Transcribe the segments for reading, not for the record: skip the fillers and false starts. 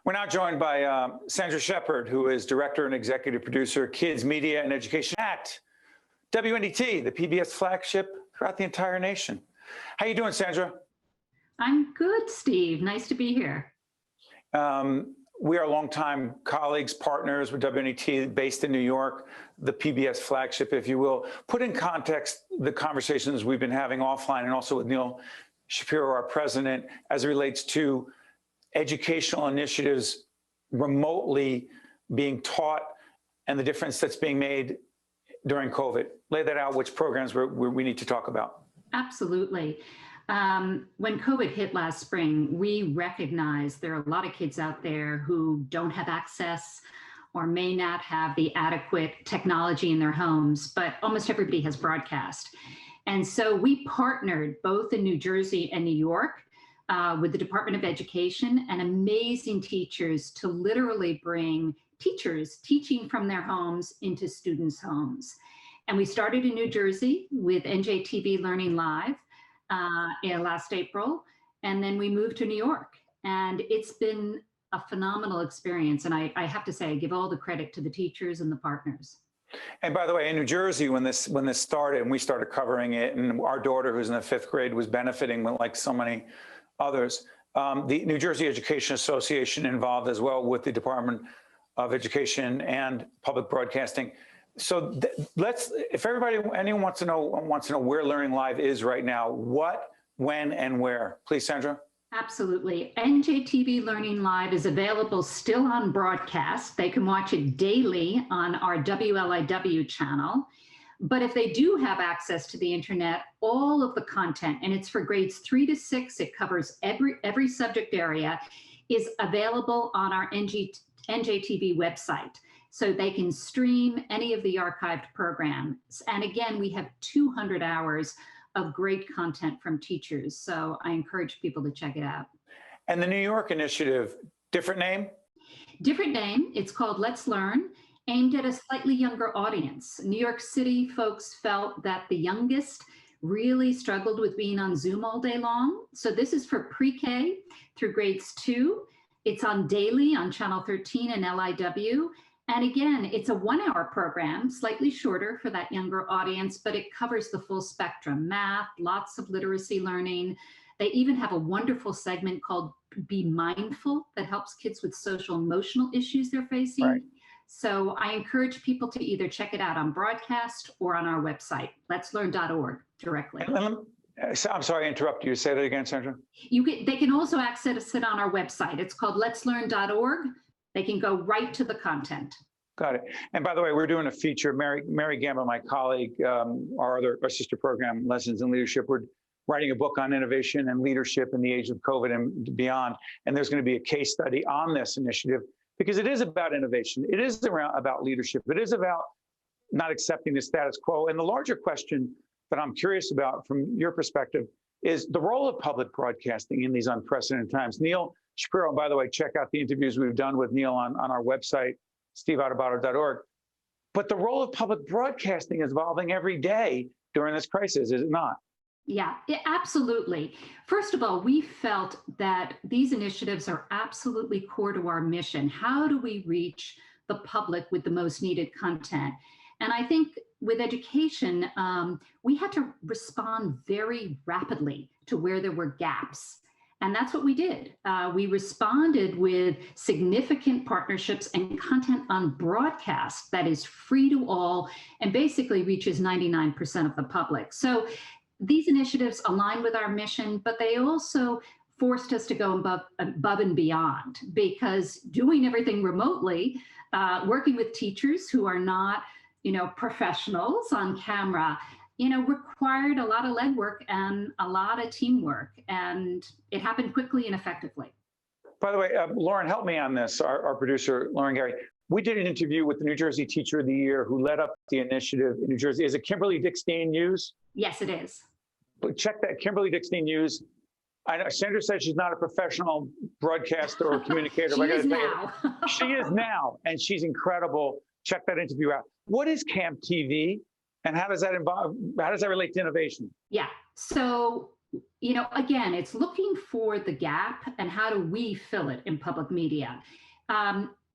We're now joined by Sandra Sheppard, who is Director and Executive Producer, Kids, Media, and Education at WNET, the PBS flagship throughout the entire nation. How you doing, Sandra? I'm good, Steve. Nice to be here. We are longtime colleagues, partners with WNET, based in New York, the PBS flagship, if you will. Put in context the conversations we've been having offline and also with Neil Shapiro, our president, as it relates to educational initiatives remotely being taught and the difference that's being made during COVID. Lay that out, which programs we need to talk about. Absolutely. When COVID hit last spring, we recognized there are a lot of kids out there who don't have access or may not have the adequate technology in their homes, but almost everybody has broadcast. And so we partnered both in New Jersey and New York with the Department of Education and amazing teachers to literally bring teachers teaching from their homes into students' homes. And we started in New Jersey with NJTV Learning Live last April, and then we moved to New York. And it's been a phenomenal experience. And I have to say, I give all the credit to the teachers and the partners. And by the way, in New Jersey, when this started and we started covering it, and our daughter, who's in the 5th grade, was benefiting like so many others, the New Jersey Education Association involved as well with the Department of Education and Public Broadcasting. So if anyone wants to know where Learning Live is right now, what, when, and where, please, Sandra. Absolutely. NJTV Learning Live is available still on broadcast. They can watch it daily on our WLIW channel. But if they do have access to the internet, all of the content, and it's for grades 3 to 6, it covers every subject area, is available on our NJTV website. So they can stream any of the archived programs. And again, we have 200 hours of great content from teachers. So I encourage people to check it out. And the New York initiative, different name? Different name. It's called Let's Learn, aimed at a slightly younger audience. New York City folks felt that the youngest really struggled with being on Zoom all day long. So this is for pre-K through grades 2. It's on daily on Channel 13 and LIW. And again, it's a 1-hour program, slightly shorter for that younger audience, but it covers the full spectrum: math, lots of literacy learning. They even have a wonderful segment called Be Mindful that helps kids with social emotional issues they're facing. Right. So I encourage people to either check it out on broadcast or on our website, letslearn.org, directly. I'm sorry to interrupt you. Say that again, Sandra. They can also access it on our website. It's called letslearn.org. They can go right to the content. Got it. And by the way, we're doing a feature. Mary Gamba, my colleague, our sister program, Lessons in Leadership, we're writing a book on innovation and leadership in the age of COVID and beyond. And there's going to be a case study on this initiative because it is about innovation. It is about leadership. It is about not accepting the status quo. And the larger question that I'm curious about from your perspective is the role of public broadcasting in these unprecedented times. Neil Shapiro, and by the way, check out the interviews we've done with Neil on our website, steveadubato.org. But the role of public broadcasting is evolving every day during this crisis, is it not? Yeah, absolutely. First of all, we felt that these initiatives are absolutely core to our mission. How do we reach the public with the most needed content? And I think with education, we had to respond very rapidly to where there were gaps. And that's what we did. We responded with significant partnerships and content on broadcast that is free to all and basically reaches 99% of the public. So these initiatives align with our mission, but they also forced us to go above and beyond, because doing everything remotely, working with teachers who are not, professionals on camera, required a lot of legwork and a lot of teamwork, and it happened quickly and effectively. By the way, Lauren, help me on this, our producer, Lauren Gary. We did an interview with the New Jersey Teacher of the Year who led up the initiative in New Jersey. Is it Kimberly Dickstein-Hughes? Yes, it is. But check that, Kimberly Dickstein-Hughes. I know Sandra said she's not a professional broadcaster or communicator. She is now. She is now, and she's incredible. Check that interview out. What is Camp TV? And how does that relate to innovation? Yeah, so again, it's looking for the gap and how do we fill it in public media.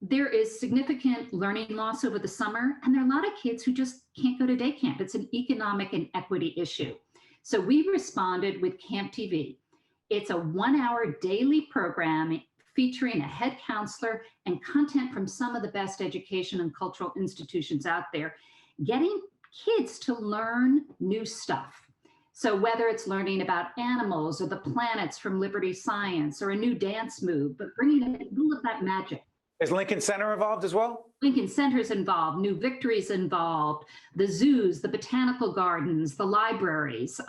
There is significant learning loss over the summer, and there are a lot of kids who just can't go to day camp. It's an economic and equity issue. So we responded with Camp TV. It's a 1-hour daily program featuring a head counselor and content from some of the best education and cultural institutions out there, getting kids to learn new stuff. So whether it's learning about animals or the planets from Liberty Science or a new dance move, but bringing in all of that magic. Is Lincoln Center involved as well? Lincoln Center's involved, New Victory's involved, the zoos, the botanical gardens, the libraries.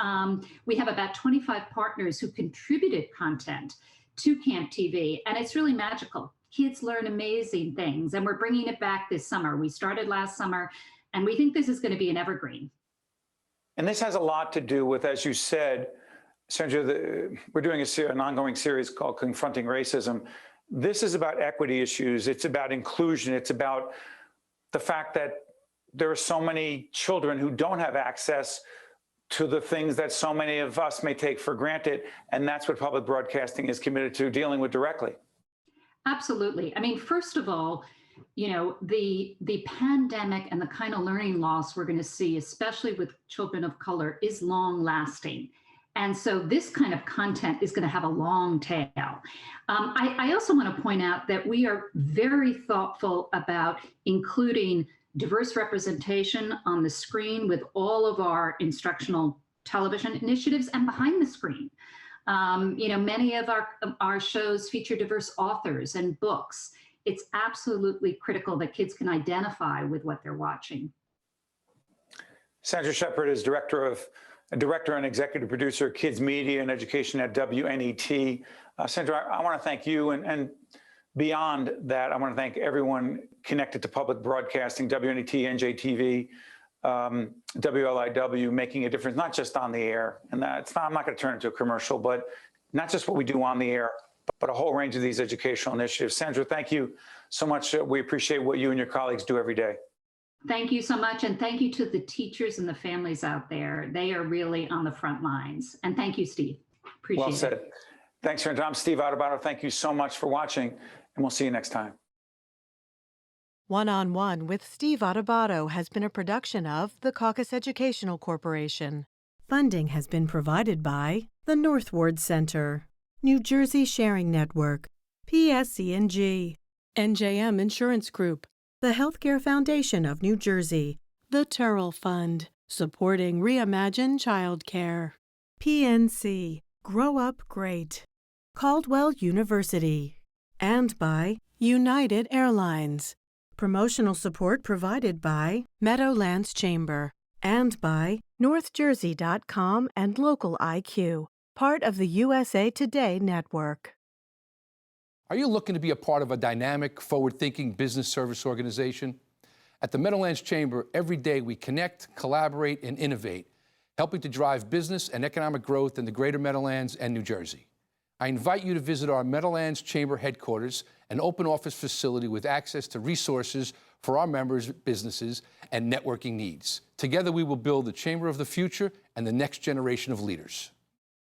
We have about 25 partners who contributed content to Camp TV, and it's really magical. Kids learn amazing things, and we're bringing it back this summer. We started last summer, and we think this is going to be an evergreen. And this has a lot to do with, as you said, Sandra, we're doing an ongoing series called Confronting Racism. This is about equity issues. It's about inclusion. It's about the fact that there are so many children who don't have access to the things that so many of us may take for granted. And that's what public broadcasting is committed to dealing with directly. Absolutely. I mean, first of all, the pandemic and the kind of learning loss we're going to see, especially with children of color, is long lasting. And so this kind of content is going to have a long tail. I also want to point out that we are very thoughtful about including diverse representation on the screen with all of our instructional television initiatives and behind the screen. Many of our shows feature diverse authors and books. It's absolutely critical that kids can identify with what they're watching. Sandra Sheppard is director and executive producer of Kids Media and Education at WNET. Sandra, I want to thank you, and beyond that, I want to thank everyone connected to public broadcasting, WNET, NJTV, WLIW, making a difference, not just on the air. And I'm not going to turn it into a commercial, but not just what we do on the air, but a whole range of these educational initiatives. Sandra, thank you so much. We appreciate what you and your colleagues do every day. Thank you so much. And thank you to the teachers and the families out there. They are really on the front lines. And thank you, Steve. Appreciate it. Well said. Thanks, Sandra. I'm Steve Adubato. Thank you so much for watching, and we'll see you next time. One-on-One with Steve Adubato has been a production of the Caucus Educational Corporation. Funding has been provided by the Northward Center, New Jersey Sharing Network, PSE&G, NJM Insurance Group, the Healthcare Foundation of New Jersey, the Turrell Fund, supporting Reimagine Childcare, PNC, Grow Up Great, Caldwell University, and by United Airlines. Promotional support provided by Meadowlands Chamber and by NorthJersey.com and Local IQ, part of the USA Today network. Are you looking to be a part of a dynamic, forward-thinking business service organization? At the Meadowlands Chamber, every day we connect, collaborate, and innovate, helping to drive business and economic growth in the greater Meadowlands and New Jersey. I invite you to visit our Meadowlands Chamber headquarters, an open office facility with access to resources for our members' businesses and networking needs. Together we will build the Chamber of the future and the next generation of leaders.